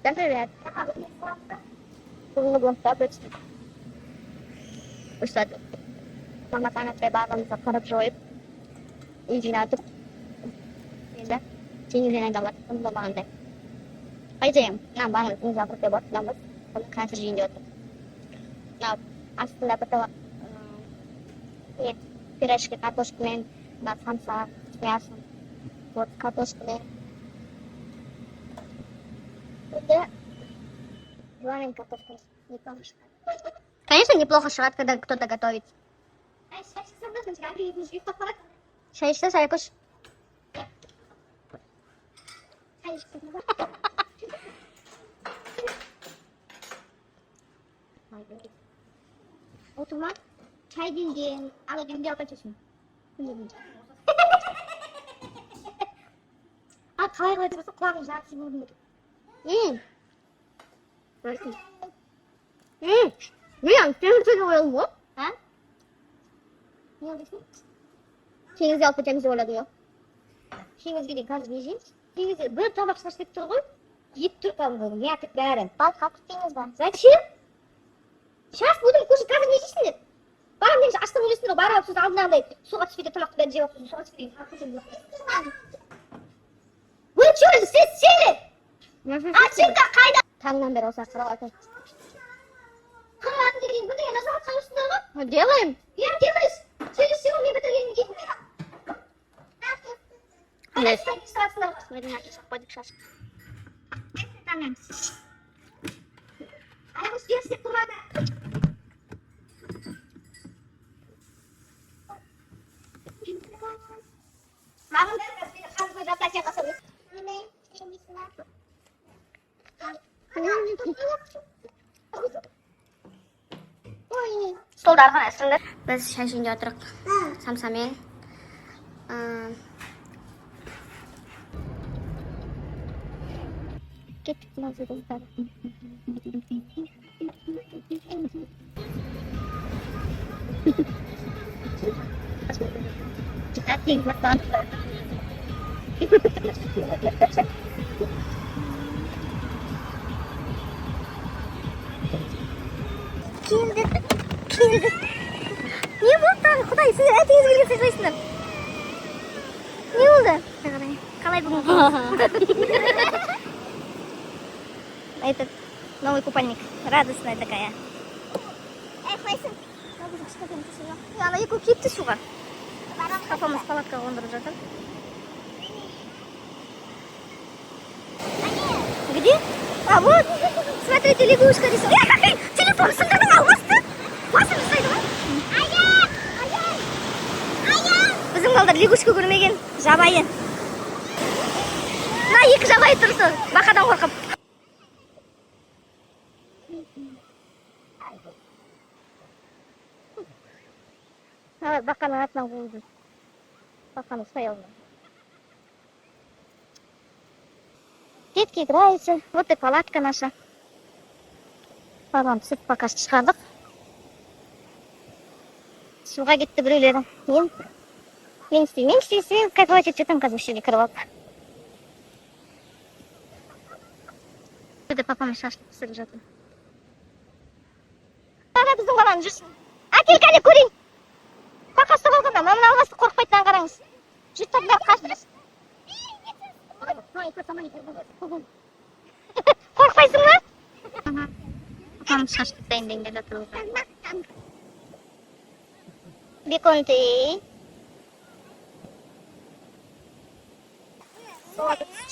Всем привет. Бүгінгі блогта біз ұштадық. Маматаны trebağımızı қарып жойып, үй жинатып, енді теңізден айдалады. Бұны да бағындай. Қайтайым, мына бағынды теңіз апырып деп отырдамыз. Бұны қазір жейінде отыр. Мына астында бір табақ пюрешки картошкамен, самса, с мясом. Вот картошкамен. Енді варим картошку. Неплохо шагает. Конечно, неплохо шагает, когда кто-то готовит. Чай ішті, чай күш. Отырма, чай денген, ала денген алып айтасың. Қалай қалай тұрса құлағым жақсы болдым. Мияң, теңізге ойылым ғой? Не ойлайсың? Теңізге алып кетеміз деп ойладың ғой? Теңізге дейін қазір не жейміз? Теңізге бір табақ шаш деп тұр ғой? Ет тұр кәдімгі, миятық бәрі. Балыққа күтпейміз ба? Зачем? Сейчас будем кушать, қазір не жейсіңдер? Барам дейміз, аштан өлесіңдер ғой, барам сөз алдынағыдай суға түспейді тамақты бәрін жеп отырсың, суға түспейді. Вы что, сіз сели? Ачыңда қайда? Таңнан бері осы ақырау айтады. Қыратын деген бұндай назар қайырсыңдар ғой? Делаем. Я делаюсь. Через всего мне бітіргенін кетмей. Қандай страсыңдар ғой? Өйдің әкесі қойдық шаш. Таңнан. Аяғы үстер істеп тұрғанда. Мағын бәрі қазір қазір жаптай қасыр. Столды арқан әсіңдір. Біз шай ішінде отырық самсамен. Кеттік мазы достар. Әттен көрттан. Келді. Не болды тағы, Құдай, сіздер әтеңіз келген сыйлайсыңдар. Не болды? Қалай бүгін? Этот новый купальник. Радостная такая. Қойсын. Ана екі кетті суға. Папамыз палатқа қондырып жатыр. Где? А вот, смотрите, лягушка рисует. Телефон сындырдың алмасты. Басын ұстайды ма? Біздің балдар лягушка көрмеген. Жабайы. На, екі жабайы тұрысы. Бақадан қорқып. Бақаның атынан қойды. Бақаның ұстай алмады. Детки играются. Вот и палатка наша. Папам түсіп пока шығардық. Суға кетті біреулері. Мен істеймін. Кайфовать етіп жатам қазір ішіне кіріп алып. Burada папам шашты пісіріп жатыр. Ана біздің баланы жүрсін. Әкел кәне көрейін. Пока ұстап алғанда, мамын алмасты қорқпайтынан қараңыз. Жұрттардың бәрі қашты. Қорқпайсың ба? Папам шашты дайындайын деп жатыр. Беконты.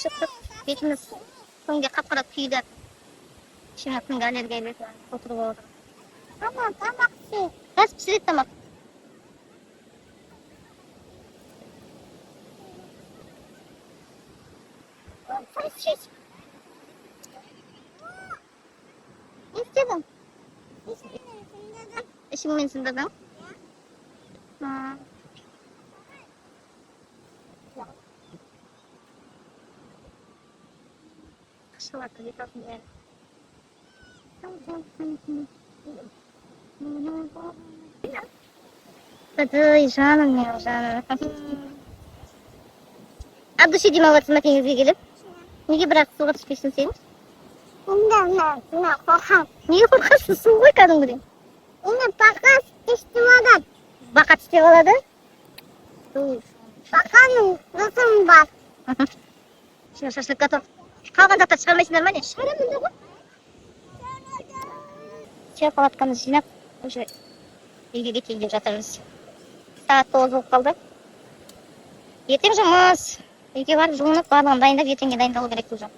Шықтық. Бетіміз күнге қап-қара күйді. Ішіне күнге аллергия беріп отырып отыр. Мама, тамақ пісір. Қазір пісіреді тамақ. Не істедің? Ішіңмен сындырдың? Шылатты жетасың бәрі. Ой, жаным мен, жаным. От души демалываться теңізге келіп. Неге бірақ суға түспейсің сен? Мен қорқам. Неге қорқасың? Су ғой кәдімгідей. Мені бақа істеп алады. Бақа тістеп алады? Бақаның досым бар. Все, шашлык готов. Қалған заттар шығармайсыңдар ма не? Шығарамын да ғой. Все, палаткамызды жинап, уже үйге кетейін деп жатырмыз. Сағат 9 болып қалды. Ертең жұмыс. Үйге барып жуынып, барлығын дайындап, ертеңге дайындалу керек уже.